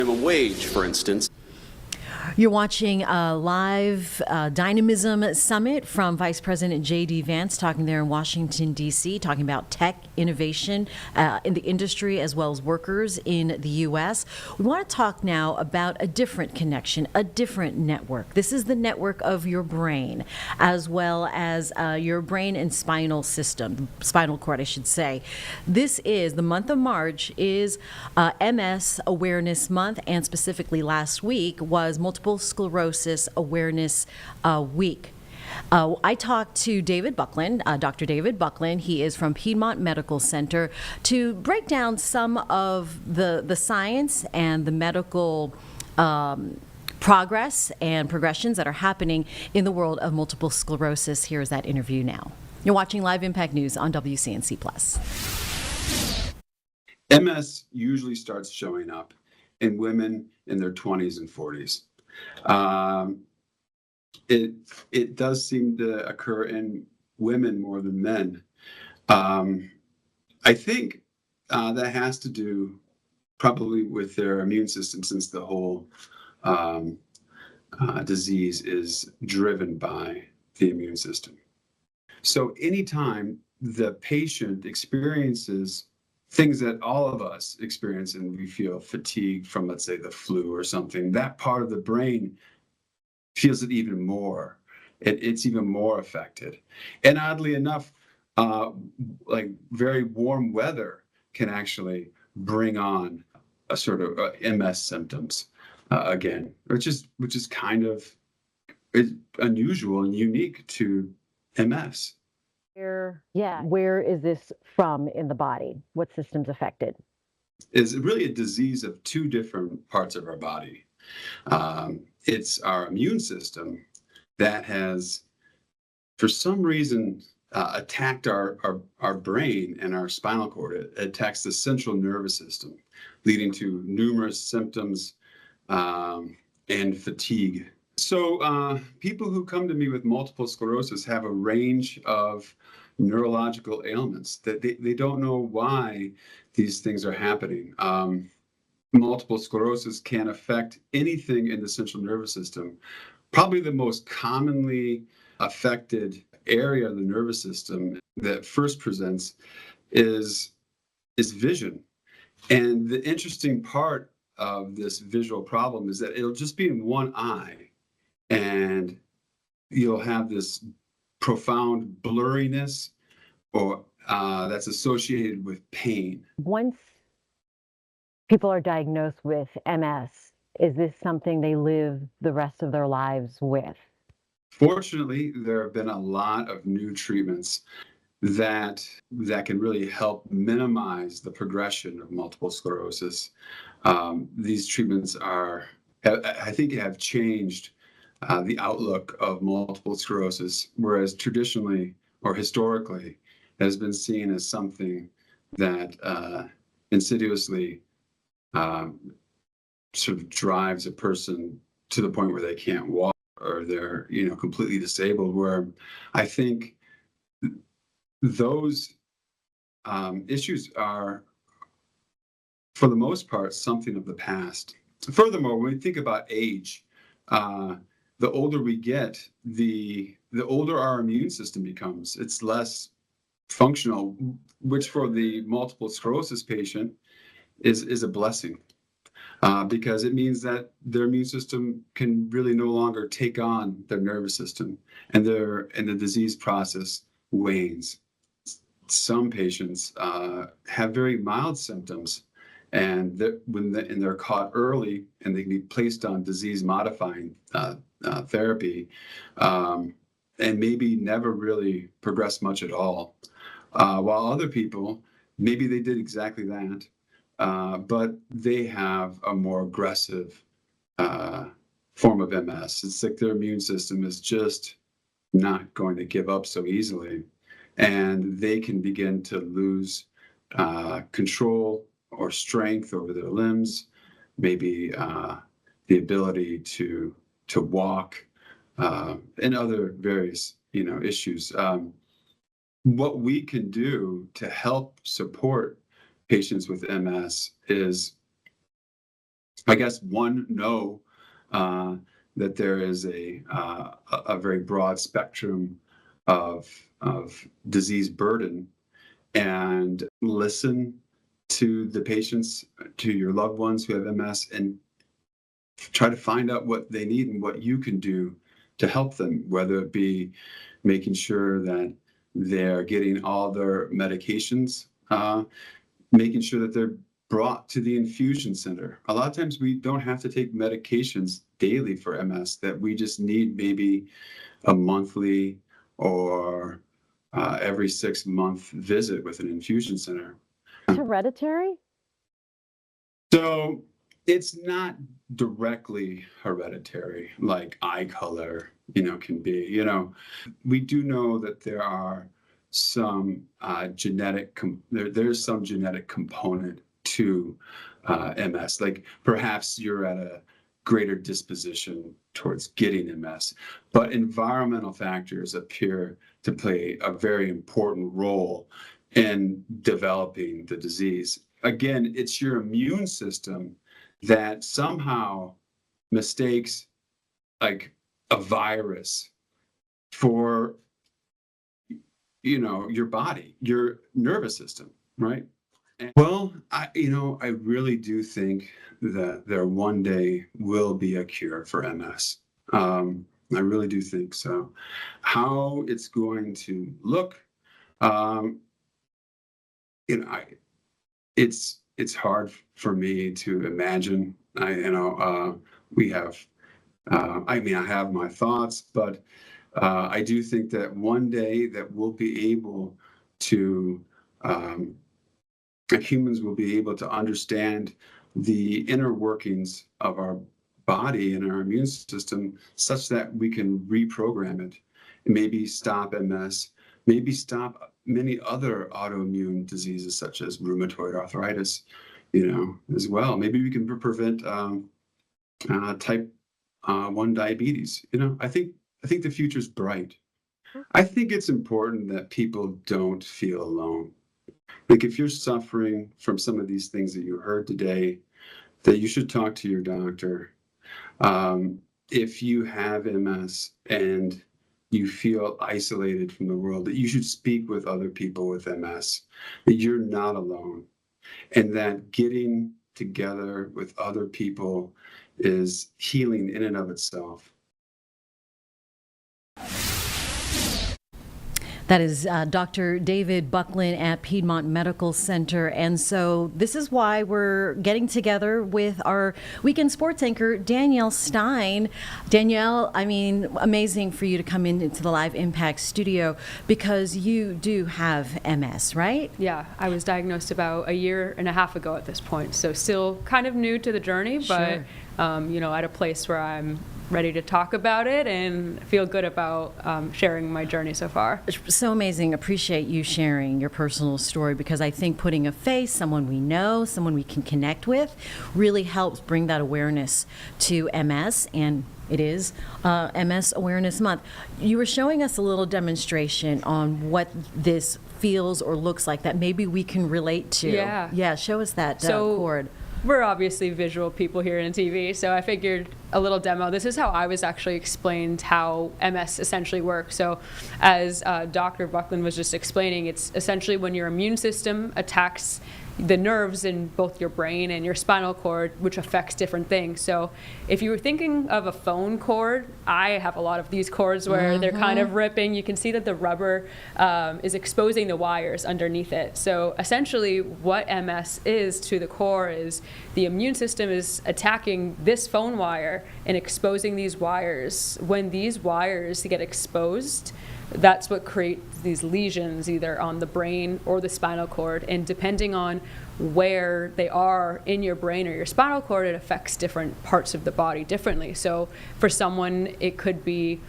minimum wage, for instance. You're watching a live Dynamism Summit from Vice President J.D. Vance, talking there in Washington, D.C., talking about tech innovation in the industry as well as workers in the U.S. We want to talk now about a different connection, a different network. This is the network of your brain, as well as your brain and spinal system, spinal cord, I should say. This is, the month of March is MS Awareness Month, and specifically last week was Multiple Sclerosis Awareness Week. I talked to David Buckland, Dr. David Buckland. He is from Piedmont Medical Center, to break down some of the science and the medical progress and progressions that are happening in the world of multiple sclerosis. Here is that interview now. You're watching Live Impact News on WCNC+. MS usually starts showing up in women in their 20s and 40s. It does seem to occur in women more than men. I think that has to do probably with their immune system, since the whole disease is driven by the immune system. So anytime the patient experiences things that all of us experience, and we feel fatigue from, let's say, the flu or something, that part of the brain feels it even more. It's even more affected. And oddly enough, like very warm weather can actually bring on a sort of MS symptoms again, which is kind of unusual and unique to MS. Where is this from in the body? What system's affected? Is really a disease of two different parts of our body. It's our immune system that has, for some reason, attacked our brain and our spinal cord. It attacks the central nervous system, leading to numerous symptoms and fatigue. So people who come to me with multiple sclerosis have a range of neurological ailments that they don't know why these things are happening. Multiple sclerosis can affect anything in the central nervous system. Probably the most commonly affected area of the nervous system that first presents is vision. And the interesting part of this visual problem is that it'll just be in one eye, and you'll have this profound blurriness or that's associated with pain. Once people are diagnosed with MS, is this something they live the rest of their lives with? Fortunately, there have been a lot of new treatments that can really help minimize the progression of multiple sclerosis. These treatments I think, have changed the outlook of multiple sclerosis, whereas traditionally or historically it has been seen as something that insidiously sort of drives a person to the point where they can't walk or they're completely disabled, where I think those issues are, for the most part, something of the past. Furthermore, when we think about age, the older we get, the older our immune system becomes. It's less functional, which for the multiple sclerosis patient is a blessing, because it means that their immune system can really no longer take on their nervous system, and the disease process wanes. Some patients have very mild symptoms, and they're caught early and they can be placed on disease-modifying therapy, and maybe never really progress much at all. While other people, maybe they did exactly that, but they have a more aggressive form of MS. It's like their immune system is just not going to give up so easily, and they can begin to lose control or strength over their limbs, maybe the ability to walk, and other various issues. What we can do to help support patients with MS is I guess know that there is a very broad spectrum of disease burden, and listen to the patients, to your loved ones who have MS, and try to find out what they need and what you can do to help them, whether it be making sure that they're getting all their medications, making sure that they're brought to the infusion center. A lot of times we don't have to take medications daily for MS, that we just need maybe a monthly or every 6-month visit with an infusion center. It's hereditary? So it's not directly hereditary like eye color, can be. We do know that there are some there's some genetic component to MS. Like perhaps you're at a greater disposition towards getting MS, but environmental factors appear to play a very important role in developing the disease. Again, it's your immune system that somehow mistakes like a virus for your body, your nervous system, right? Well, I really do think that there one day will be a cure for MS. I really do think so. How it's going to look, it's hard for me to imagine. I have my thoughts, but I do think that one day that we'll be able to, humans will be able to understand the inner workings of our body and our immune system such that we can reprogram it and maybe stop MS, maybe stop many other autoimmune diseases such as rheumatoid arthritis, as well. Maybe we can prevent type 1 diabetes. I think the future's bright. I think it's important that people don't feel alone. Like if you're suffering from some of these things that you heard today, that you should talk to your doctor. If you have MS and you feel isolated from the world, that you should speak with other people with MS, that you're not alone, and that getting together with other people is healing in and of itself. That is Dr. David Buckland at Piedmont Medical Center. And so this is why we're getting together with our weekend sports anchor, Danielle Stein. Danielle, amazing for you to come into the Live Impact studio because you do have MS, right? Yeah, I was diagnosed about a year and a half ago at this point. So still kind of new to the journey, but, Sure. At a place where I'm ready to talk about it and feel good about sharing my journey so far. So amazing. Appreciate you sharing your personal story because I think putting a face, someone we know, someone we can connect with, really helps bring that awareness to MS, and it is MS Awareness Month. You were showing us a little demonstration on what this feels or looks like that maybe we can relate to. Yeah, show us that cord. We're obviously visual people here in TV, so I figured a little demo. This is how I was actually explained how MS essentially works. So as Dr. Buckland was just explaining, it's essentially when your immune system attacks the nerves in both your brain and your spinal cord, which affects different things. So if you were thinking of a phone cord, I have a lot of these cords where they're kind of ripping. You can see that the rubber is exposing the wires underneath it. So essentially what MS is to the core is the immune system is attacking this phone wire and exposing these wires. When these wires get exposed, that's what creates these lesions either on the brain or the spinal cord. And depending on where they are in your brain or your spinal cord, it affects different parts of the body differently. So for someone, it could be,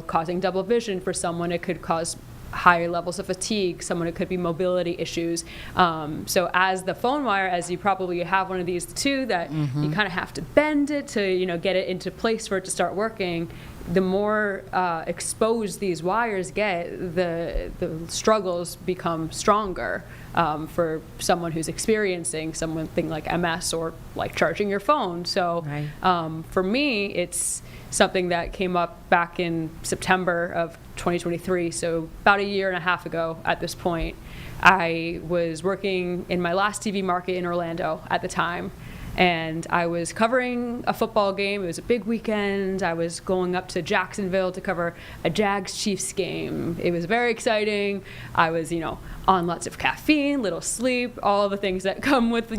causing double vision. For someone, it could cause higher levels of fatigue. Someone, it could be mobility issues. So as the phone wire, as you probably have one of these too, that you kind of have to bend it to, get it into place for it to start working. the more exposed these wires get, the struggles become stronger for someone who's experiencing something like MS or like charging your phone. So Right. for me, it's something that came up back in September of 2023, so about a year and a half ago at this point. I was working in my last TV market in Orlando at the time, and I was covering a football game. It was a big weekend. I was going up to Jacksonville to cover a Jags-Chiefs game. It was very exciting. I was, on lots of caffeine, little sleep, all the things that come with,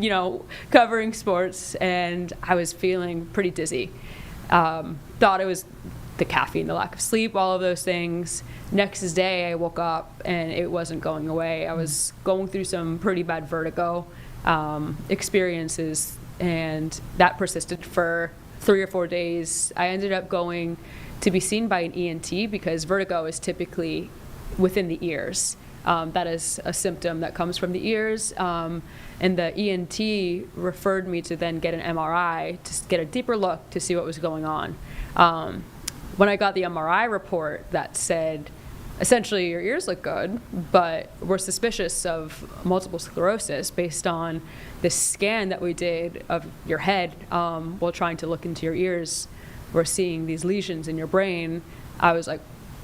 covering sports, and I was feeling pretty dizzy. Thought it was the caffeine, the lack of sleep, all of those things. Next day, I woke up and it wasn't going away. I was going through some pretty bad vertigo experiences, and that persisted for 3 or 4 days. I ended up going to be seen by an ENT because vertigo is typically within the ears. That is a symptom that comes from the ears. And the ENT referred me to then get an MRI to get a deeper look to see what was going on. When I got the MRI report, that said, essentially, your ears look good, but we're suspicious of multiple sclerosis based on the scan that we did of your head while trying to look into your ears. We're seeing these lesions in your brain. I was like,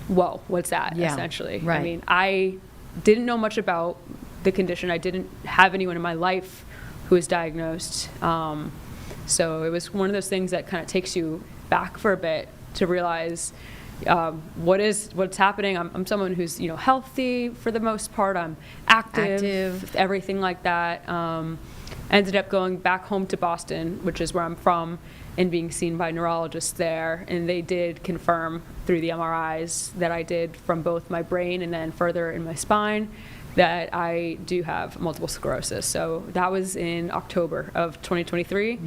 whoa, what's that, essentially? Right. I mean, I didn't know much about the condition. I didn't have anyone in my life who was diagnosed. So it was one of those things that kind of takes you back for a bit to realize what's happening. I'm someone who's healthy for the most part. I'm active. Everything like that. Ended up going back home to Boston, which is where I'm from, and being seen by neurologists there, and they did confirm through the MRIs that I did from both my brain and then further in my spine that I do have multiple sclerosis. So that was in October of 2023.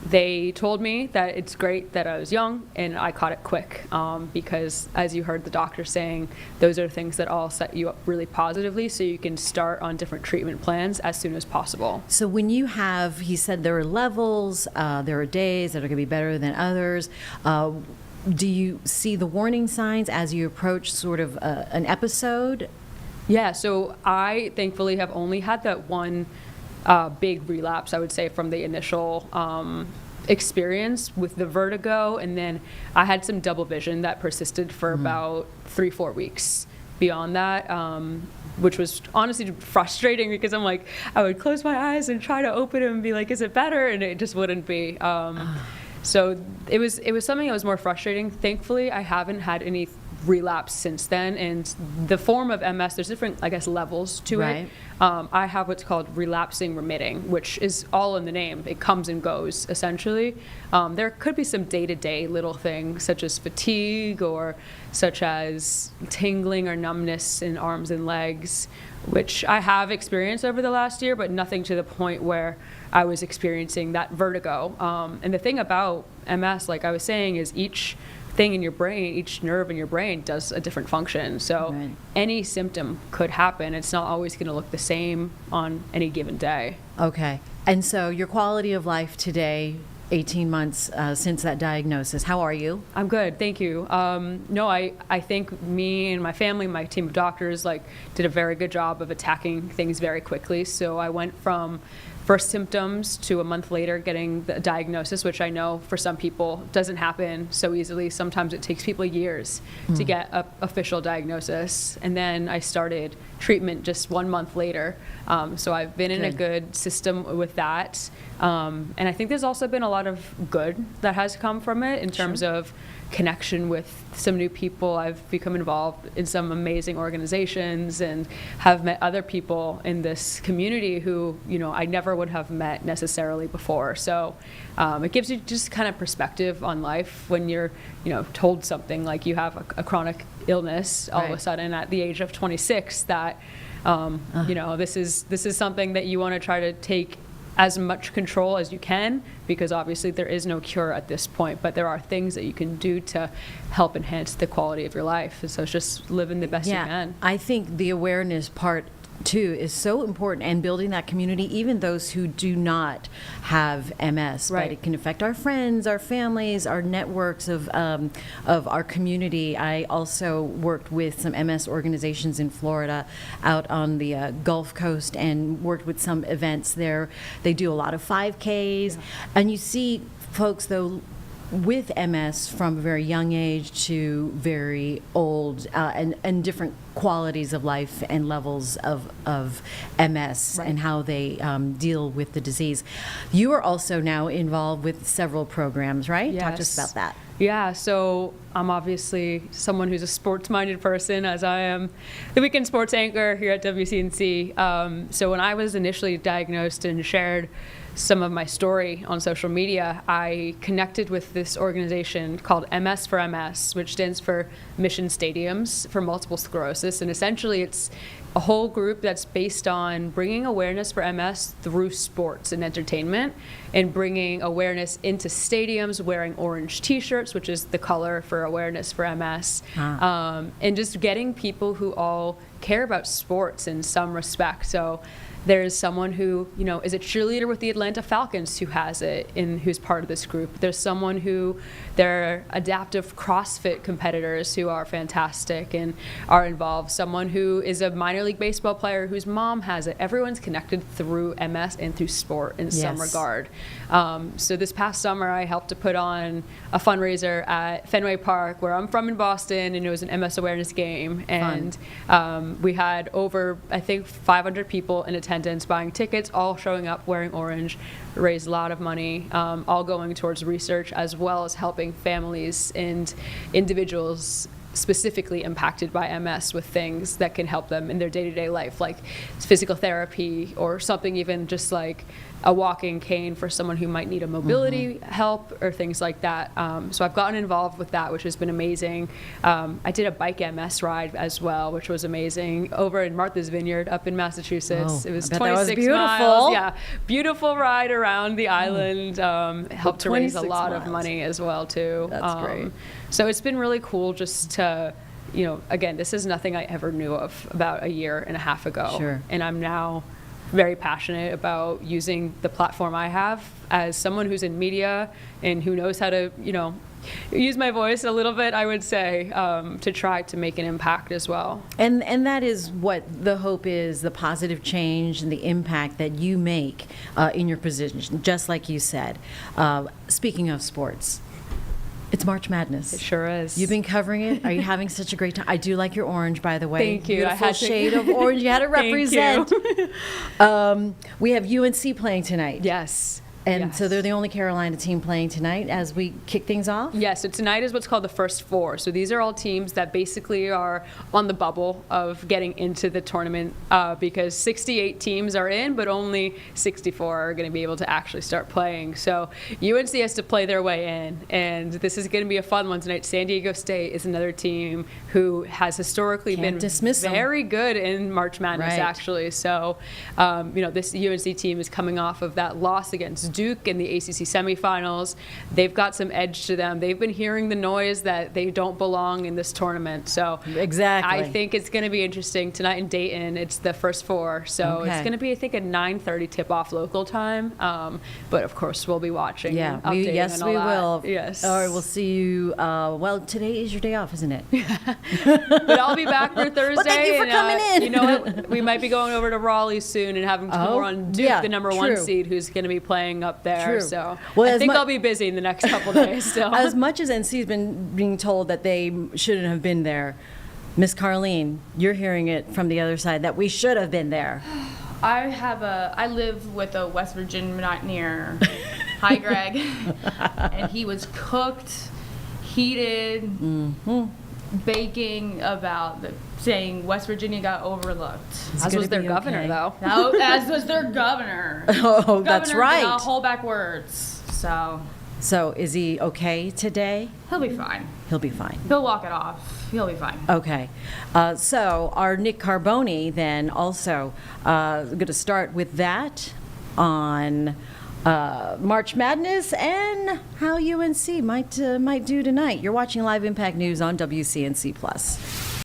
They told me that it's great that I was young and I caught it quick because, as you heard the doctor saying, those are things that all set you up really positively so you can start on different treatment plans as soon as possible. So when you have, he said there are levels, there are days that are going to be better than others. Do you see the warning signs as you approach sort of an episode? Yeah, so I thankfully have only had that one big relapse, I would say, from the initial experience with the vertigo, and then I had some double vision that persisted for about 3-4 weeks beyond that, which was honestly frustrating because I'm like, I would close my eyes and try to open them and be like, is it better? And it just wouldn't be. So it was something that was more frustrating. Thankfully, I haven't had any relapse since then, and the form of MS, there's different, I guess, levels to it. I have what's called relapsing remitting, which is all in the name. It comes and goes, essentially. There could be some day-to-day little things, such as fatigue or such as tingling or numbness in arms and legs, which I have experienced over the last year, but nothing to the point where I was experiencing that vertigo. And the thing about MS, like I was saying, is each thing in your brain, each nerve in your brain does a different function. So any symptom could happen. It's not always going to look the same on any given day. Okay. And so your quality of life today, 18 months since that diagnosis, how are you? I'm good, thank you. No, I think me and my family, my team of doctors, did a very good job of attacking things very quickly. So I went from first symptoms to a month later getting the diagnosis, which I know for some people doesn't happen so easily. Sometimes it takes people years to get an official diagnosis. And then I started treatment just 1 month later. So I've been in a good system with that. And I think there's also been a lot of good that has come from it in terms of connection with some new people. I've become involved in some amazing organizations and have met other people in this community who, I never would have met necessarily before. So it gives you just kind of perspective on life when you're, told something like you have a chronic illness all of a sudden at the age of 26 that, this is something that you want to try to take as much control as you can, because obviously there is no cure at this point, but there are things that you can do to help enhance the quality of your life. And so it's just living the best you can. I think the awareness part too is so important, and building that community, even those who do not have MS, Right. but it can affect our friends, our families, our networks of our community. I also worked with some MS organizations in Florida out on the Gulf Coast and worked with some events there. They do a lot of 5Ks, and you see folks, though, with MS from a very young age to very old, and different qualities of life and levels of MS, Right. and how they deal with the disease. You are also now involved with several programs, right? Talk to us Yes. about that. Yeah, so I'm obviously someone who's a sports-minded person, as I am the weekend sports anchor here at WCNC. So when I was initially diagnosed and shared some of my story on social media, I connected with this organization called MS for MS, which stands for Mission Stadiums for Multiple Sclerosis. And essentially it's a whole group that's based on bringing awareness for MS through sports and entertainment, and bringing awareness into stadiums, wearing orange t-shirts, which is the color for awareness for MS, and just getting people who all care about sports in some respect. So there's someone who, is a cheerleader with the Atlanta Falcons who has it, and who's part of this group. There's someone who, they're adaptive CrossFit competitors who are fantastic and are involved. Someone who is a minor league baseball player whose mom has it. Everyone's connected through MS and through sport in some Yes. regard. So this past summer, I helped to put on a fundraiser at Fenway Park, where I'm from in Boston, and it was an MS awareness game. And we had over, I think, 500 people in attendance buying tickets, all showing up wearing orange, raised a lot of money, all going towards research, as well as helping families and individuals specifically impacted by MS with things that can help them in their day-to-day life, like physical therapy, or something even just like a walking cane for someone who might need a mobility help, or things like that. So I've gotten involved with that, which has been amazing. I did a bike MS ride as well, which was amazing, over in Martha's Vineyard up in Massachusetts. Oh, It was I bet that was 26 beautiful. miles. Yeah, beautiful ride around the island. Helped to raise a 26 lot of miles. money as well too. That's great. So it's been really cool just to, again, this is nothing I ever knew of about a year and a half ago. Sure. And I'm now very passionate about using the platform I have as someone who's in media and who knows how to, use my voice a little bit, I would say, to try to make an impact as well. And that is what the hope is, the positive change and the impact that you make in your position, just like you said. Speaking of sports, it's March Madness. It sure is. You've been covering it. Are you having such a great time? I do like your orange, by the way. Thank you. I Beautiful had to- shade of orange. You had to Thank represent. you. We have UNC playing tonight. Yes. And Yes. so they're the only Carolina team playing tonight as we kick things off? Yeah, so tonight is what's called the first four. So these are all teams that basically are on the bubble of getting into the tournament, because 68 teams are in, but only 64 are going to be able to actually start playing. So UNC has to play their way in, and this is going to be a fun one tonight. San Diego State is another team who has historically Can't been dismiss 'em. very good in March Madness, Right. actually. So, this UNC team is coming off of that loss against Duke in the ACC semifinals. They've got some edge to them. They've been hearing the noise that they don't belong in this tournament. So Exactly. I think it's going to be interesting tonight in Dayton. It's the first four, so it's Okay. going to be, I think, a 9:30 tip-off local time. But of course, we'll be watching. Yeah, and updating yes, and all we that. will. Yes. All right, we'll see you. Well, today is your day off, isn't it? But I'll be back for Thursday. thank you for and, coming in. You know what? We might be going over to Raleigh soon and having to Oh, more on Duke, yeah, the number one true. seed, who's going to be playing up there. True. So Well, I as think mu- I'll be busy in the next couple days. So. As much as NC's been being told that they shouldn't have been there, Miss Carlene, you're hearing it from the other side that we should have been there. I live with a West Virginia mountaineer. Hi, Greg. And he was cooked, heated, baking about saying West Virginia got overlooked. As gonna was their be governor, okay. though. No, as was their governor. Oh, that's Governor right. did not hold back words. So So is he okay today? he'll be fine. He'll be fine. He'll walk it off. He'll be fine. Okay. So our Nick Carboni then also going to start with that on March Madness and how UNC might do tonight. You're watching Live Impact News on WCNC+.